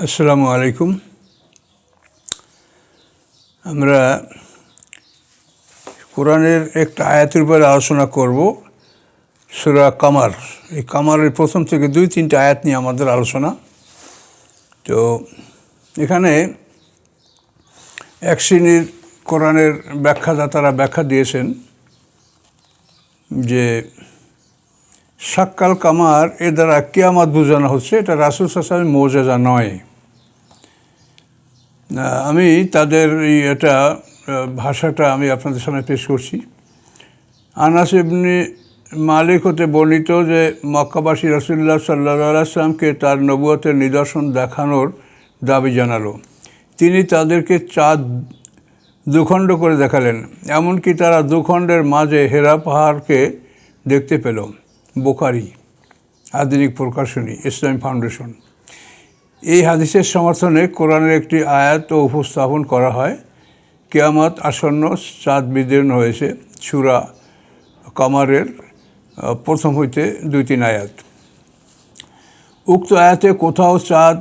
আসসালামু আলাইকুম। আমরা কোরআনের একটা আয়াতের উপরে আলোচনা করব, সূরা কামার। এই কামারের প্রথম থেকে 2-3টা আয়াত নিয়ে আমাদের আলোচনা। তো এখানে এক শ্রেণীর কোরআনের ব্যাখ্যাদাতারা ব্যাখ্যা দিয়েছেন যে শাক্কাল কামার এর দ্বারা কিয়ামত বোঝানো হচ্ছে, এটা রাসূল সাল্লাল্লাহু আলাইহি ওয়াসাল্লামের মুজিজা নয়। আমি তাদের এটা ভাষাটা আমি আপনাদের সামনে পেশ করছি। আনাস ইবনে মালিক হতে বর্ণিত যে মক্কাবাসী রাসূলুল্লাহ সাল্লাল্লাহু আলাইহি ওয়াসাল্লামকে তার নবুয়তের নিদর্শন দেখানোর দাবি জানালো। তিনি তাদেরকে চাঁদ দুখণ্ড করে দেখালেন, এমনকি তারা দুখণ্ডের মাঝে হেরা পাহাড়কে দেখতে পেল। বুখারী, আধুনিক প্রকাশনী, ইসলামিক ফাউন্ডেশন। এই হাদিসের সমর্থনে কোরআনের একটি আয়াত উপস্থাপন করা হয়। কিয়ামত আসন্ন, চাঁদ বিদীর্ণ হয়েছে। সূরা কামারের প্রথম হইতে 2-3 আয়াত। উক্ত আয়াতে কোথাও চাঁদ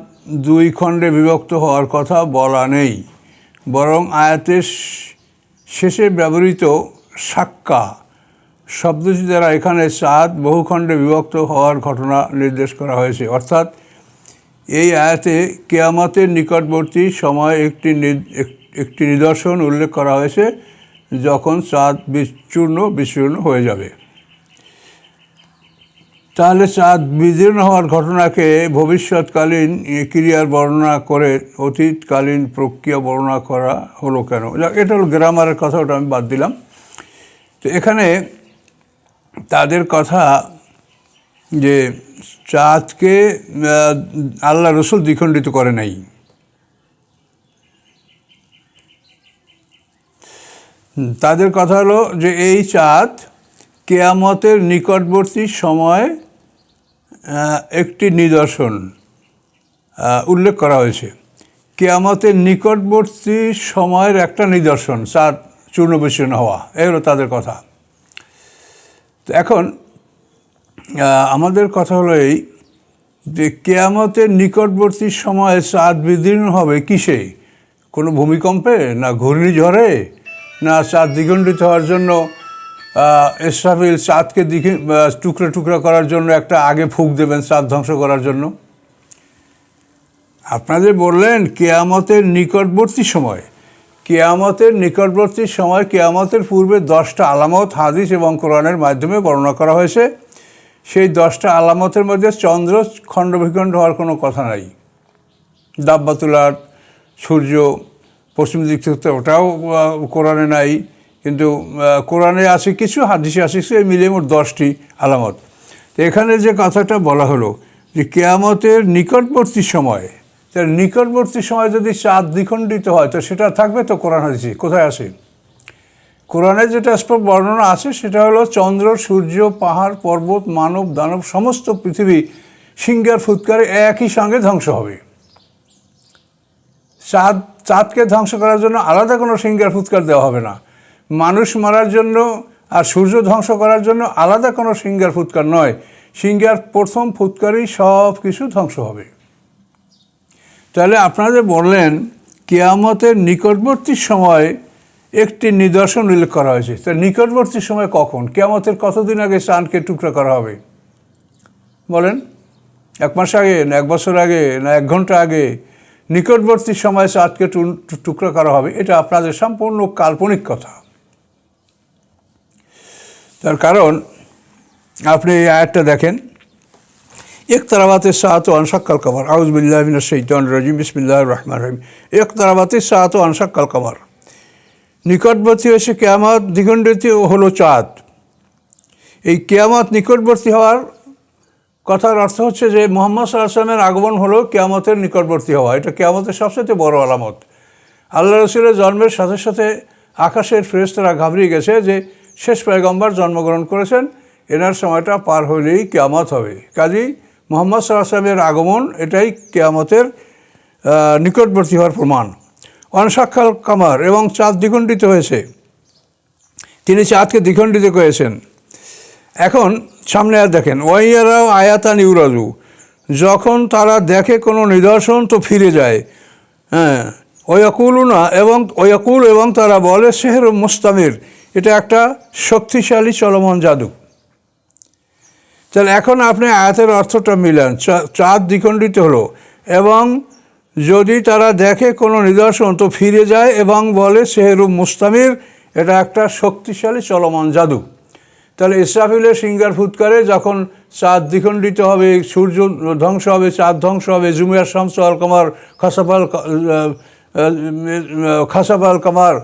2 খণ্ডে বিভক্ত হওয়ার কথা বলা নেই, বরং আয়াতের শেষে ব্যবহৃত শাক্কা শব্দটি দ্বারা এখানে চাঁদ বহু খণ্ডে বিভক্ত হওয়ার ঘটনা নির্দেশ করা হয়েছে। অর্থাৎ এই আয়াতে কিয়ামতের নিকটবর্তী সময়ে একটি নিদর্শন উল্লেখ করা হয়েছে, যখন চাঁদ বিচূর্ণ হয়ে যাবে। তাহলে চাঁদ বিদীর্ণ হওয়ার ঘটনাকে ভবিষ্যৎকালীন ক্রিয়ার বর্ণনা করে অতীতকালীন প্রক্রিয়া বর্ণনা করা হলো কেন? এটা হলো গ্রামারের কথা, ওটা আমি বাদ দিলাম। তো এখানে তাদের কথা যে চাঁদকে আল্লাহ রসুল দ্বিখণ্ডিত করে নাই। তাদের কথা হলো যে এই চাঁদ কিয়ামতের নিকটবর্তী সময় একটি নিদর্শন উল্লেখ করা হয়েছে। কিয়ামতের নিকটবর্তী সময়ের একটা নিদর্শন চাঁদ চূর্ণ বিচূর্ণ হওয়া, এই হলো তাদের কথা। তো এখন আমাদের কথা হলো এই যে কিয়ামতের নিকটবর্তী সময়ে চাঁদ বিদীর্ণ হবে কিসে? কোনো ভূমিকম্পে, না ঘূর্ণিঝড়ে, না চাঁদ দ্বিখণ্ডিত হওয়ার জন্য ইসরাফিল চাঁদকে টুকরা টুকরা করার জন্য একটা আগে ফুঁক দেবেন চাঁদ ধ্বংস করার জন্য? আপনাদের বললেন কিয়ামতের নিকটবর্তী সময়। কিয়ামতের নিকটবর্তী সময়, কিয়ামতের পূর্বে 10টা আলামত হাদিস এবং কোরআনের মাধ্যমে বর্ণনা করা হয়েছে। সেই 10টা আলামতের মধ্যে চন্দ্র খণ্ডবিখণ্ড হওয়ার কোনো কথা নাই। দাব্বাতুল আরদ, সূর্য পশ্চিম দিক থেকে, ওটাও কোরআনে নাই, কিন্তু কোরআনে আছে কিছু, হাদিসে আছে কিছু, এই মিলিয়ে মোট 10টি আলামত। তো এখানে যে কথাটা বলা হলো যে কিয়ামতের নিকটবর্তী সময়, তার নিকটবর্তী সময় যদি চাঁদ দ্বিখণ্ডিত হয় তো সেটা থাকবে তো কোরআন হাদিসে কোথায় আছে? কোরআনে যেটা স্পষ্ট বর্ণনা আছে সেটা হলো চন্দ্র, সূর্য, পাহাড়, পর্বত, মানব, দানব, সমস্ত পৃথিবী সিংহার ফুৎকারে একই সঙ্গে ধ্বংস হবে। চাঁদকে ধ্বংস করার জন্য আলাদা কোনো সিংহার ফুৎকার দেওয়া হবে না। মানুষ মারার জন্য আর সূর্য ধ্বংস করার জন্য আলাদা কোনো সিংহার ফুৎকার নয়। সিংহার প্রথম ফুৎকারেই সব কিছু ধ্বংস হবে। তাহলে আপনারা বললেন কিয়ামতের নিকটবর্তী সময় একটি নিদর্শন উল্লেখ করা হয়েছে। তা নিকটবর্তী সময় কখন? কিয়ামতের কতদিন আগে চাঁদকে টুকরা করা হবে বলেন? 1 মাস আগে, না 1 বছর আগে, না 1 ঘন্টা আগে? নিকটবর্তী সময় চাঁদকে টুকরা করা হবে, এটা আপনাদের সম্পূর্ণ কাল্পনিক কথা। তার কারণ আপনি এই আয়াতটা দেখেন, ইকতারাবাতিস সাআতু ওয়া আনশাক্কাল কামার। আউযু বিল্লাহি মিনাশ শাইতানির রাজিম। বিসমিল্লাহির রহমানির রহিম। ইকতারাবাতিস সাআতু ওয়া আনশাক্কাল কামার। নিকটবর্তী হয়েছে কিয়ামত, দ্বিখণ্ডিত হলো চাঁদ। এই কিয়ামত নিকটবর্তী হওয়ার কথার অর্থ হচ্ছে যে মুহাম্মদ সাল্লাল্লাহু আলাইহি ওয়াসাল্লামের আগমন হলো কিয়ামতের নিকটবর্তী হওয়া। এটা কিয়ামতের সবচেয়ে বড় আলামত। আল্লাহ রাসূলের জন্মের সাথে সাথে আকাশের ফেরেশতারা ঘাবড়িয়ে গেছে যে শেষ পয়গম্বর জন্মগ্রহণ করেছেন, এনার সময়টা পার হলেই কিয়ামত হবে। কাজেই মুহাম্মদ সাল্লাল্লাহু আলাইহি ওয়াসাল্লামের আগমন এটাই কিয়ামতের নিকটবর্তী হওয়ার প্রমাণ। ওয়ানশাক্কাল কামার, এবং চাঁদ দ্বিখণ্ডিত হয়েছে। তিনি চাঁদকে দ্বিখণ্ডিত করেছেন। এখন সামনে আর দেখেন, ওয়াইয়ারাও আয়াতান ইউরাজু, যখন তারা দেখে কোনো নিদর্শন তো ফিরে যায়। হ্যাঁ, ওয়াকুলুনা এবং তারা বলে সেহর মুস্তামির, এটা একটা শক্তিশালী চলমান জাদু। তাহলে এখন আপনি আয়াতের অর্থটা মিলান, চাঁদ দ্বিখণ্ডিত হলো এবং যদি তারা দেখে কোনো নিদর্শন তো ফিরে যায় এবং বলে সেহরু মুস্তামির, এটা একটা শক্তিশালী চলমান জাদু। তাহলে ইসরাফিলের সিঙ্গার ফুৎকারে যখন চাঁদ দ্বিখণ্ডিত হবে, সূর্য ধ্বংস হবে, চাঁদ ধ্বংস হবে, জুমিয়ার শামসু আল কামার খাসাফাল কামার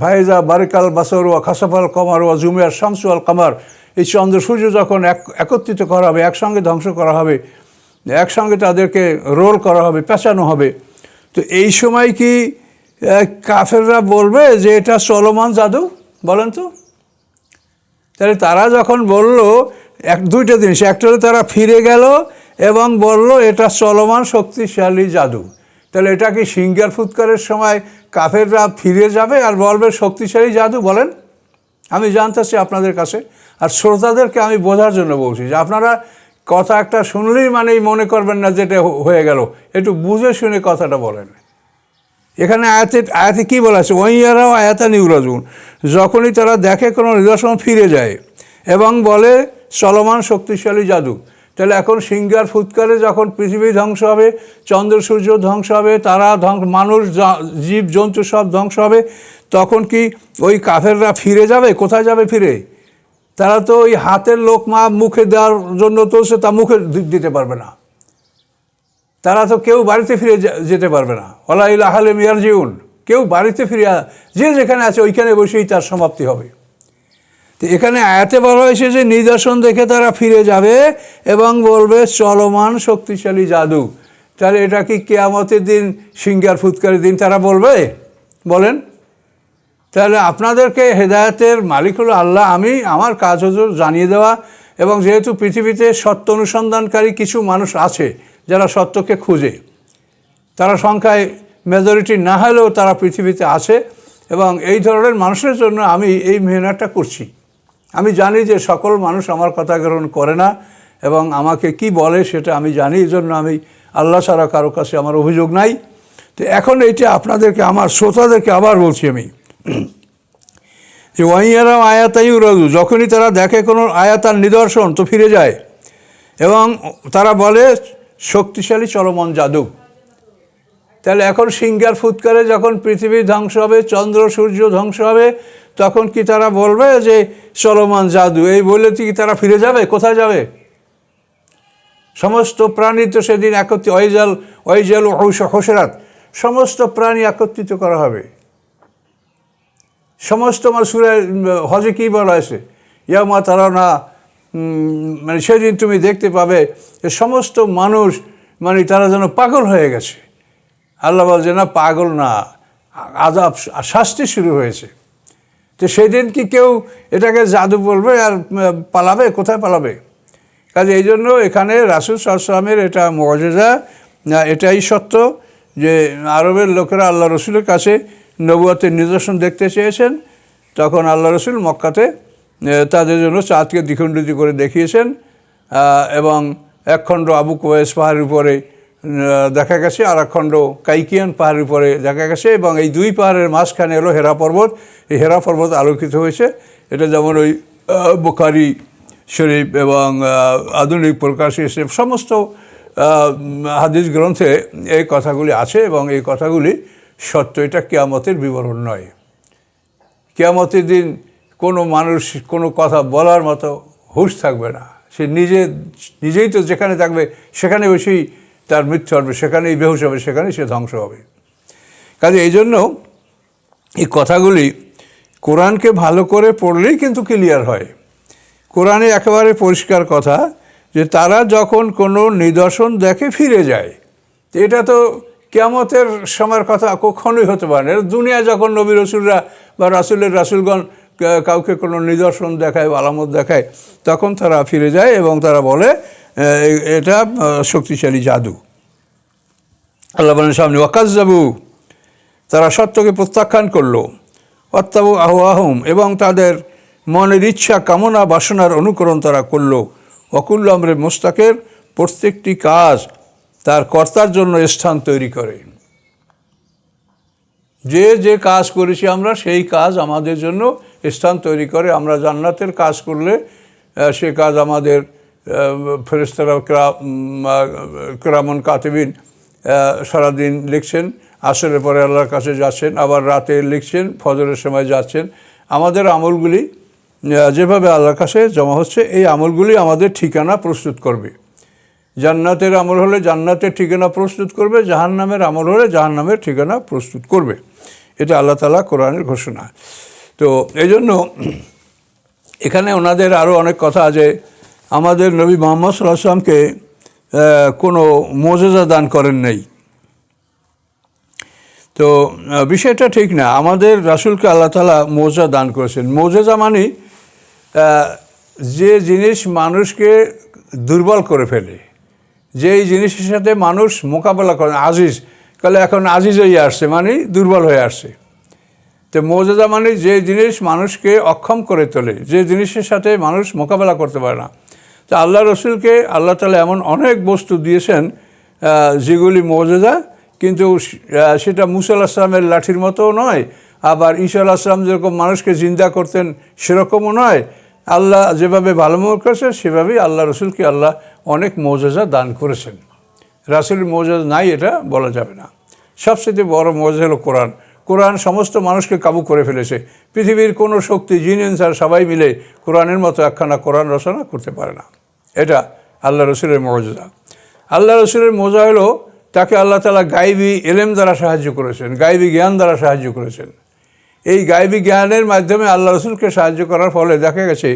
ভাইজা বারিকাল বাসর ওয়া খাসাফাল কামার ওয়া জুমিয়ার শামসু আল কামার, এই চন্দ্র সূর্য যখন একত্রিত করা হবে, একসঙ্গে ধ্বংস করা হবে, একসঙ্গে তাদেরকে রোল করা হবে, পেঁচানো হবে, তো এই সময় কি কাফেররা বলবে যে এটা চলমান জাদু? বলেন তো। তাহলে তারা যখন বলল দুইটা জিনিস, একটা হলো তারা ফিরে গেল এবং বলল এটা চলমান শক্তিশালী জাদু, তাহলে এটা কি সিঙ্গার ফুৎকারের সময় কাফেররা ফিরে যাবে আর বলবে শক্তিশালী জাদু? বলেন। আমি জানতে চাই আপনাদের কাছে, আর শ্রোতাদেরকে আমি বোঝার জন্য বলছি যে আপনারা কথা একটা শুনলেই মানেই মনে করবেন না যেটা হয়ে গেল, একটু বুঝে শুনে কথাটা বলেন। এখানে আয়াতে কী বলা আছে? ওয়াইয়ারাও আয়াতা নিউরাজুন, যখনই তারা দেখে কোনো নিদর্শন ফিরে যায় এবং বলে চলমান শক্তিশালী জাদু। তাহলে এখন সিঙ্গার ফুৎকারে যখন পৃথিবী ধ্বংস হবে, চন্দ্র সূর্য ধ্বংস হবে, তারা মানুষ জীব জন্তু সব ধ্বংস হবে, তখন কি ওই কাফেররা ফিরে যাবে? কোথায় যাবে ফিরে? তারা তো ওই হাতের লোকমা মুখে দেওয়ার জন্য তো সে তা মুখে দিতে পারবে না, তারা তো কেউ বাড়িতে ফিরে যেতে পারবে না। ওয়ালা ইলাহা ইল্লা ইয়ারজিউন, কেউ বাড়িতে ফিরে যে যেখানে আছে ওইখানে বসেই তার সমাপ্তি হবে। তো এখানে আয়াতে বলা হয়েছে যে নিদর্শন দেখে তারা ফিরে যাবে এবং বলবে চলমান শক্তিশালী জাদু। তাহলে এটা কি কিয়ামতের দিন সিঙ্গার ফুৎকারের দিন তারা বলবে? বলেন। তাহলে আপনাদেরকে হেদায়েতের মালিক হলো আল্লাহ, আমার কাজ হলো জানিয়ে দেওয়া, এবং যেহেতু পৃথিবীতে সত্য অনুসন্ধানকারী কিছু মানুষ আছে যারা সত্যকে খুঁজে, তারা সংখ্যায় মেজরিটি না হলেও তারা পৃথিবীতে আছে, এবং এই ধরনের মানুষের জন্য আমি এই মেহনতটা করছি। আমি জানি যে সকল মানুষ আমার কথা গ্রহণ করে না এবং আমাকে কি বলে সেটা আমি জানি, এই জন্য আমি আল্লাহ ছাড়া কারো কাছে আমার অভিযোগ নাই। তো এখন এইটা আপনাদেরকে, আমার শ্রোতাদেরকে আবার বলছি আমি যে ওয়াইয়ারাও আয়াতাই উরাজু, যখনই তারা দেখে কোনো আয়াতার নিদর্শন তো ফিরে যায় এবং তারা বলে শক্তিশালী চলমান জাদু। তাহলে এখন সিঙ্গার ফুৎকারে যখন পৃথিবী ধ্বংস হবে, চন্দ্র সূর্য ধ্বংস হবে, তখন কি তারা বলবে যে চলমান জাদু? এই বলে কি তারা ফিরে যাবে? কোথায় যাবে? সমস্ত প্রাণী তো সেদিন একত্রিত, ওয়াইজাল হোসেরাত, সমস্ত প্রাণী একত্রিত করা হবে। সমস্ত সূরা হজে কী বলা আছে? ইয়ামা তারা না, মানে সেদিন তুমি দেখতে পাবে যে সমস্ত মানুষ তারা যেন পাগল হয়ে গেছে। আল্লাহ বলছে না, পাগল না, আযাব শাস্তি শুরু হয়েছে। তো সেদিন কি কেউ এটাকে জাদু বলবে আর পালাবে? কোথায় পালাবে? কাজে এই জন্য এখানে রাসূল সাল্লাল্লাহু আলাইহি ওয়াসাল্লামের এটা মুআজিজা, এটাই সত্য যে আরবের লোকেরা আল্লাহ রসুলের কাছে নবুয়তের নিদর্শন দেখতে চেয়েছেন, তখন আল্লাহ রসুল মক্কাতে তাদের জন্য চাঁদকে দ্বিখণ্ডিত করে দেখিয়েছেন, এবং এক খণ্ড আবু কুবাইস পাহাড়ের উপরে দেখা গেছে, আর এক খণ্ড কাইকিয়ান পাহাড়ের উপরে দেখা গেছে, এবং এই দুই পাহাড়ের মাঝখানে এলো হেরা পর্বত। এই হেরা পর্বত আলোকিত হয়েছে। এটা যেমন ওই বুখারী শরীফ এবং আধুনিক প্রকাশ এসে সমস্ত হাদিস গ্রন্থে এই কথাগুলি আছে, এবং এই কথাগুলি সত্য। এটা কিয়ামতের বিবরণ নয়। কিয়ামতের দিন কোনো মানুষ কোনো কথা বলার মতো হুঁশ থাকবে না। সে নিজেই তো যেখানে থাকবে সেখানে বসেই তার মৃত্যু হবে, সেখানেই বেহুশ হবে, সেখানেই সে ধ্বংস হবে। কাজে এই জন্য এই কথাগুলি কোরআনকে ভালো করে পড়লেই কিন্তু ক্লিয়ার হয়। কোরআনে একেবারে পরিষ্কার কথা যে তারা যখন কোনো নিদর্শন দেখে ফিরে যায়, এটা তো কিয়ামতের সময়ের কথা কখনোই হতে পারে না। দুনিয়া যখন নবী রসুলরা বা রাসূলগণ কাউকে কোনো নিদর্শন দেখায় বা আলামত দেখায়, তখন তারা ফিরে যায় এবং তারা বলে এটা শক্তিশালী জাদু। আল্লাহ বলেন সামনে ওয়াকাজ্জাবু, তারা সত্যকে প্রত্যাখ্যান করলো, ওয়াত্তাবু আহওয়াহুম, এবং তাদের মনের ইচ্ছা কামনা বাসনার অনুকরণ তারা করলো, ওয়াকুল্লু আমরে মুস্তাকির, প্রত্যেকটি কাজ তার কর্তার জন্য স্থান তৈরি করে। যে যে কাজ করেছি আমরা সেই কাজ আমাদের জন্য স্থান তৈরি করে। আমরা জান্নাতের কাজ করলে সে কাজ আমাদের ফেরেশতারা কিরামান কাতিবিন সারাদিন লিখছেন, আসরের পরে আল্লাহর কাছে যাচ্ছেন, আবার রাতে লিখছেন, ফজরের সময় যাচ্ছেন। আমাদের আমলগুলি যেভাবে আল্লাহর কাছে জমা হচ্ছে, এই আমলগুলি আমাদের ঠিকানা প্রস্তুত করবে। জান্নাতের আমল হলে জান্নাতের ঠিকানা প্রস্তুত করবে, জাহান্নামের আমল হলে জাহান্নামের ঠিকানা প্রস্তুত করবে। এটা আল্লাহ তাআলা কোরআনের ঘোষণা। তো এই জন্য এখানে ওনাদের আরও অনেক কথা আছে। আমাদের নবী মুহাম্মদ সাল্লাল্লাহু আলাইহি ওয়াসাল্লামকে কোনো মুজিজা দান করেন নাই। তো বিষয়টা ঠিক না। আমাদের রাসূলকে আল্লাহ তাআলা মুজিজা দান করেছেন। মুজিজা মানে যে জিনিস মানুষকে দুর্বল করে ফেলে, যেই জিনিসের সাথে মানুষ মোকাবেলা করে। আজিজ কালে এখন আজিজ হয়ে আসছে, মানে দুর্বল হয়ে আসছে। তো মুজিজা মানে যে জিনিস মানুষকে অক্ষম করে তোলে, যে জিনিসের সাথে মানুষ মোকাবেলা করতে পারে না। তো আল্লাহ রসুলকে আল্লাহ তাআলা এমন অনেক বস্তু দিয়েছেন যেগুলি মুজিজা, কিন্তু সেটা মুসা আলাইহিস সালামের লাঠির মতোও নয়, আবার ঈসা আলাইহিস সালাম যেরকম মানুষকে জিন্দা করতেন সেরকমও নয়। আল্লাহ যেভাবে ভালো মনে করেছেন সেভাবেই আল্লাহ রসুলকে আল্লাহ অনেক মুজিজা দান করেছেন। রাসূলের মুজিজা নাই এটা বলা যাবে না। সবচেয়ে বড় মুজিজা হলো কোরআন। কোরআন সমস্ত মানুষকে কাবু করে ফেলেছে। পৃথিবীর কোনো শক্তি, জিন ইনসান সবাই মিলে কোরআনের মতো একখানা কোরআন রচনা করতে পারে না। এটা আল্লাহ রসুলের মুজিজা। আল্লাহ রসুলের মুজিজা হলো তাকে আল্লাহ তাআলা গায়বী ইলম দ্বারা সাহায্য করেছেন, গায়বী জ্ঞান দ্বারা সাহায্য করেছেন। এই গায়বী জ্ঞানের মাধ্যমে আল্লাহ রসুলকে সাহায্য করার ফলে দেখা গেছে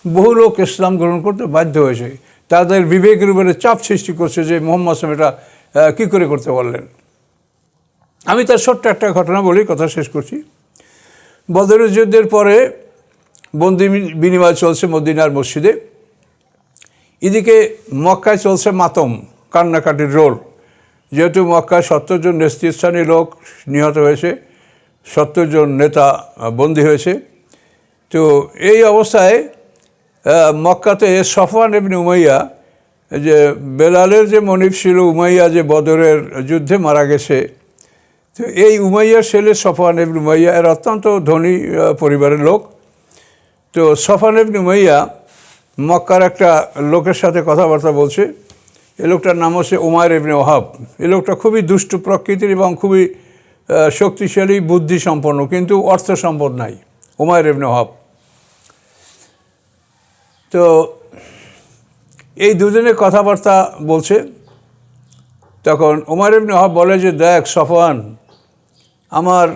বহু লোক ইসলাম গ্রহণ করতে বাধ্য হয়েছে। তাদের বিবেকের উপরে চাপ সৃষ্টি করছে যে মুহাম্মদ সাল্লাল্লাহু আলাইহি ওয়াসাল্লাম এটা কী করে করতে পারলেন। আমি তার ছোট্ট একটা ঘটনা বলি, কথা শেষ করছি। বদরের যুদ্ধের পরে বন্দি বিনিময় চলছে মদিনার মসজিদে, এদিকে মক্কায় চলছে মাতম, কান্নাকাটির রোল। যেহেতু মক্কায় 70 জন নেতৃস্থানীয় লোক নিহত হয়েছে, 70 জন নেতা বন্দী হয়েছে। তো এই অবস্থায় মক্কাতে সফওয়ান ইবনে উমাইয়া, যে বেলালের যে মনিব ছিল, উমাইয়া যে বদরের যুদ্ধে মারা গেছে, তো এই উমাইয়ার ছেলে সফওয়ান ইবনে উমাইয়া এর অত্যন্ত ধনী পরিবারের লোক। তো সফওয়ান ইবনে উমাইয়া মক্কার একটা লোকের সাথে কথাবার্তা বলছে। এই লোকটার নাম হচ্ছে উমাইর ইবনে ওয়াহাব। এই লোকটা খুবই দুষ্ট প্রকৃতির এবং খুবই শক্তিশালী, বুদ্ধি সম্পন্ন, কিন্তু অর্থ সম্পদ নাই, উমাইর ইবনে ওয়াহাব। তো এই দুজনে কথাবার্তা বলছে। তখন উমাইর ইবনে ওয়াহাব বলে যে, দেখ সফওয়ান, আমার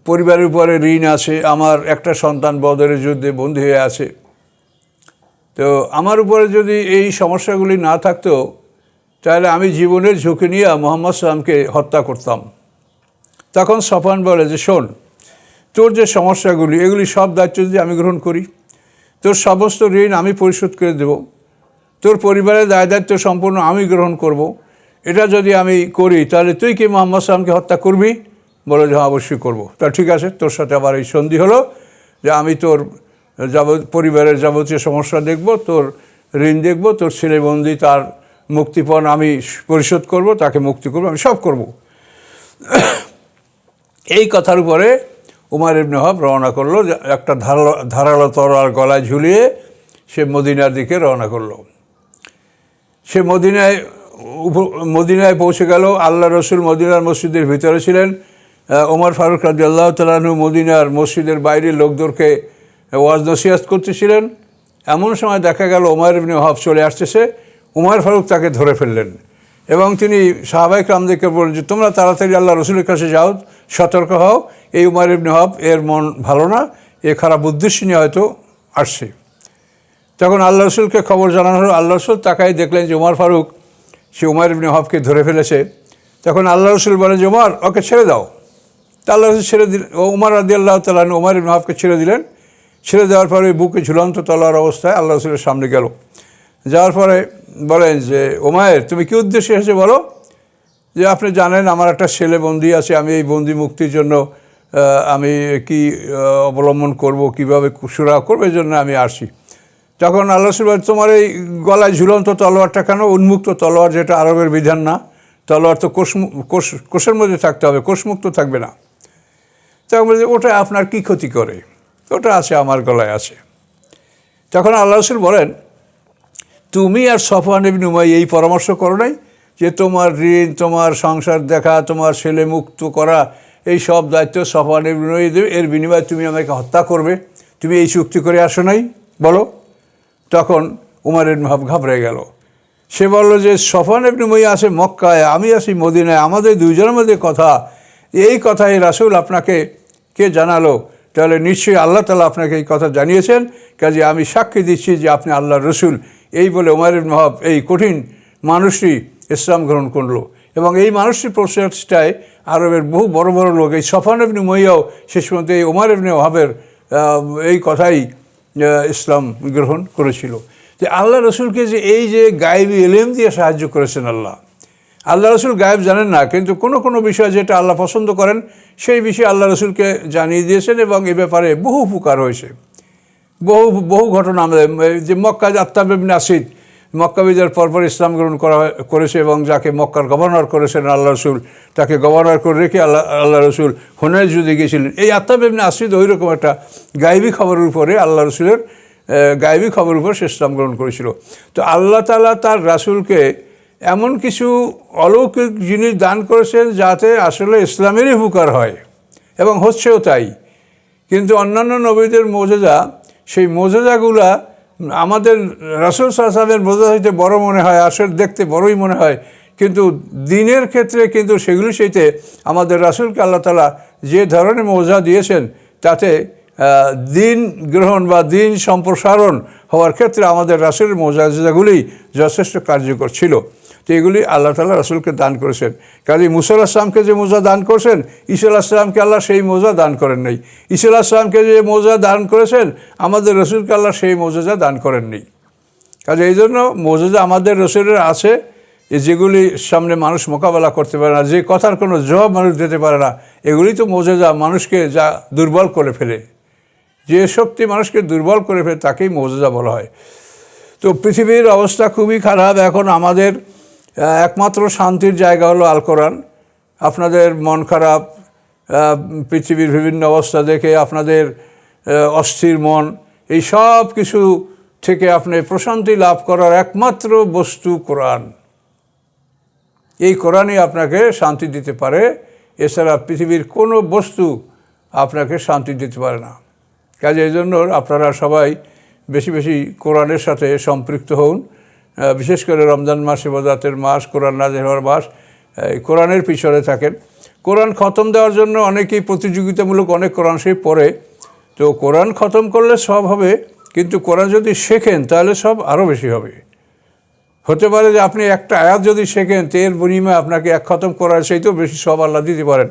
পরিবারের উপরে ঋণ আছে, আমার একটা সন্তান বদরের যুদ্ধে বন্দী হয়ে আছে। তো আমার উপরে যদি এই সমস্যাগুলি না থাকতো তাহলে আমি জীবনের ঝুঁকি নিয়ে মুহাম্মদ সাল্লামকে হত্যা করতাম। তখন সফওয়ান বলে যে, শোন, তোর যে সমস্যাগুলি এগুলি সব দায়িত্ব যদি আমি গ্রহণ করি, তোর সমস্ত ঋণ আমি পরিশোধ করে দেব, তোর পরিবারের দায় দায়িত্ব সম্পূর্ণ আমি গ্রহণ করব, এটা যদি আমি করি তাহলে তুই কি মুহাম্মদ সাল্লামকে হত্যা করবি? বলে যে, অবশ্যই করব। তা ঠিক আছে, তোর সাথে আবার এই সন্ধি হলো যে আমি তোর পরিবারের যাবতীয় সমস্যা দেখব, তোর ঋণ দেখব, তোর ছেলে বন্দি তার মুক্তিপণ আমি পরিশোধ করব, তাকে মুক্তি করব, আমি সব করব। এই কথার উপরে উমাইর ইবনে ওয়াহাব রওনা করলো, একটা ধারালো তরোয়াল গলায় ঝুলিয়ে সে মদিনার দিকে রওনা করলো। সে মদিনায় পৌঁছে গেল। আল্লাহ রসুল মদিনার মসজিদের ভিতরে ছিলেন। ওমর ফারুক রাদিয়াল্লাহু তাআলা আনহু মদিনার মসজিদের বাইরে লোকদেরকে ওয়াজ নসিহত করতেছিলেন। এমন সময় দেখা গেল উমাইর ইবনে ওয়াহাব চলে আসতেছে। উমর ফারুক তাকে ধরে ফেললেন এবং তিনি সাহাবায়ে কেরামদেরকে বললেন যে, তোমরা তাড়াতাড়ি আল্লাহ রসুলের কাছে যাও, সতর্ক হও, এই উমাইর ইবনে ওয়াহাব এর মন ভালো না, এ খারাপ উদ্দেশ্য নিয়ে হয়তো আসছে। তখন আল্লাহ রসুলকে খবর জানানো হলো। আল্লাহ রসুল তাকাই দেখলেন যে উমর ফারুক সে উমাইর ইবনে ওয়াহাবকে ধরে ফেলেছে। তখন আল্লাহ রসুল বলেন যে, উমর, ওকে ছেড়ে দাও। তা আল্লাহ রসুল ছেড়ে দিলেন। উমর রাদিয়াল্লাহু তাআলা আনহু উমাইর ইবনে ওয়াহাবকে ছেড়ে দিলেন। ছেড়ে দেওয়ার পরে বুকে ঝুলন্ত তলোয়ার অবস্থায় আল্লাহ রসুলের সামনে গেল। যাওয়ার পরে বলেন যে, উমাইর, তুমি কী উদ্দেশ্যে এসেছো বলো? যে, আপনি জানেন আমার একটা ছেলে বন্দি আছে, আমি এই বন্দি মুক্তির জন্য আমি কি অবলম্বন করব, কীভাবে সুরাহা করবো, এই জন্য আমি আসি। তখন আল্লাহ রাসূল বলেন, তোমার এই গলায় ঝুলন্ত তলোয়ারটা কেন? উন্মুক্ত তলোয়ার, যেটা আরবের বিধান না। তলোয়ার তো কোষের মধ্যে থাকতে হবে, কোষমুক্ত থাকবে না। তখন বলছে, ওটা আপনার কি ক্ষতি করে? ওটা আছে, আমার গলায় আছে। তখন আল্লাহ রাসূল বলেন, তুমি আর সফওয়ান ইবনে উমাইয়া এই পরামর্শ করো নাই যে তোমার ঋণ, তোমার সংসার দেখা, তোমার ছেলে মুক্ত করা, এই সব দায়িত্ব সফওয়ান ইবনে উমাইয়া দেবে, এর বিনিময়ে তুমি আমাকে হত্যা করবে? তুমি এই চুক্তি করে আসো নাই, বলো। তখন উমর ইবনে খাত্তাব ঘাবড়ে গেল। সে বলল যে সফওয়ান ইবনে উমাইয়া আছে মক্কায়, আমি আছি মদিনায়, আমাদের দুইজনের মধ্যে কথা, এই কথাই রাসূল আপনাকে কে জানালো? তাহলে নিশ্চয়ই আল্লাহ তাআলা আপনাকে এই কথা জানিয়েছেন, কাজে আমি সাক্ষী দিচ্ছি যে আপনি আল্লাহর রসুল। এই বলে উমর ইবনে খাত্তাব, এই কঠিন মানুষটি ইসলাম গ্রহণ করলো। এবং এই মানুষটির প্রচেষ্টায় আরবের বহু বড় বড় লোক, এই সফওয়ান ইবনে উমাইয়াও শেষ পর্যন্ত এই উমর ইবনে খাত্তাবের এই কথাই ইসলাম গ্রহণ করেছিল। যে আল্লাহ রসুলকে যে এই যে গায়েবী ইলম দিয়ে সাহায্য করেছেন আল্লাহ রসুল গায়েব জানেন না, কিন্তু কোনো কোনো বিষয় যেটা আল্লাহ পছন্দ করেন সেই বিষয়ে আল্লাহ রসুলকে জানিয়ে দিয়েছেন, এবং এ ব্যাপারে বহু উপকার হয়েছে। বহু ঘটনা আমাদের, যে মক্কায় আত্তাব ইবনে আসিদ মক্কা বিজয়ের পরপর ইসলাম গ্রহণ করেছে, এবং যাকে মক্কার গভর্নর করেছেন আল্লাহ রসুল, তাকে গভর্নর করে রেখে আল্লাহ রসুল হুনাইন যুদ্ধে গিয়েছিলেন। এই আত্তাব ইবনে আসিদ ওই রকম একটা গায়েবী খবরের উপরে, আল্লাহ রসুলের গায়েবী খবরের উপর সে ইসলাম গ্রহণ করেছিল। তো আল্লাহ তাআলা তার রাসূলকে এমন কিছু অলৌকিক জিনিস দান করেছেন যাতে আসলে ইসলামেরই উপকার হয়, এবং হচ্ছেও তাই। কিন্তু অন্যান্য নবীদের মোজেজা, সেই মোজেজাগুলা আমাদের রাসূল সাল্লাল্লাহু আলাইহি ওয়াসাল্লামের মোজেজা হইতে বড় মনে হয়, আসলে দেখতে বড়ই মনে হয়, কিন্তু দিনের ক্ষেত্রে কিন্তু সেগুলি সেইতে আমাদের রাসূলকে আল্লাহ তাআলা যে ধরনের মোজেজা দিয়েছেন, তাতে দিন গ্রহণ বা দিন সম্প্রসারণ হওয়ার ক্ষেত্রে আমাদের রাসূলের মোজেজাগুলি যথেষ্ট কার্যকর ছিল। তো এগুলি আল্লাহ তাআলা রাসূলকে দান করেছেন। কাজে মুসা আলাইহিস সালামকে যে মোজেজা দান করেছেন, ঈসা আলাইহিস সালামকে আল্লাহ সেই মোজেজা দান করেন নাই। ঈসা আলাইহিস সালামকে যে মোজেজা দান করেছেন, আমাদের রাসূলকে আল্লাহ সেই মোজেজা দান করেননি। কাজে এই জন্য মোজেজা আমাদের রাসূলের আছে, যেগুলি সামনে মানুষ মোকাবেলা করতে পারে না, যে কথার কোনো জবাব মানুষ দিতে পারে না, এগুলি তো মোজেজা, মানুষকে যা দুর্বল করে ফেলে। যে শক্তি মানুষকে দুর্বল করে ফেলে তাকেই মোজেজা বলা হয়। তো পৃথিবীর অবস্থা খুবই খারাপ এখন। আমাদের একমাত্র শান্তির জায়গা হলো আল কোরআন। আপনাদের মন খারাপ, পৃথিবীর বিভিন্ন অবস্থা দেখে আপনাদের অস্থির মন, এই সব কিছু থেকে আপনি প্রশান্তি লাভ করার একমাত্র বস্তু কোরআন। এই কোরআনই আপনাকে শান্তি দিতে পারে, এছাড়া পৃথিবীর কোনো বস্তু আপনাকে শান্তি দিতে পারে না। কাজে এই জন্য আপনারা সবাই বেশি বেশি কোরআনের সাথে সম্পৃক্ত হন। বিশেষ করে রমজান মাস, ইবাদতের মাস, কোরআন নাযিল হওয়ার মাস, কোরআনের পিছনে থাকেন। কোরআন খতম দেওয়ার জন্য অনেকেই প্রতিযোগিতামূলক অনেক কোরআন শরীফ পড়ে। তো কোরআন খতম করলে সব হবে, কিন্তু কোরআন যদি শেখেন তাহলে সব আরও বেশি হবে। হতে পারে যে আপনি একটা আয়াত যদি শেখেন, এর বিনিময়ে আপনাকে এক খতম করার সেইতেও বেশি সব আল্লাহ দিতে পারেন।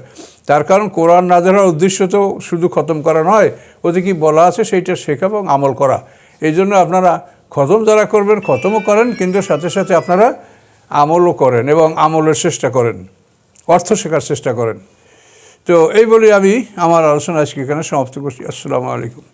তার কারণ কোরআন নাযিল হওয়ার উদ্দেশ্য তো শুধু খতম করা নয়, ওতে কি বলা আছে সেইটা শেখা এবং আমল করা। এই জন্য আপনারা খতম যারা করবেন, খতমও করেন, কিন্তু সাথে সাথে আপনারা আমলও করেন এবং আমলের চেষ্টা করেন, অর্থ শেখার চেষ্টা করেন। তো এই বলে আমি আমার আলোচনা আজকে এখানে সমাপ্ত করছি। আসসালামু আলাইকুম।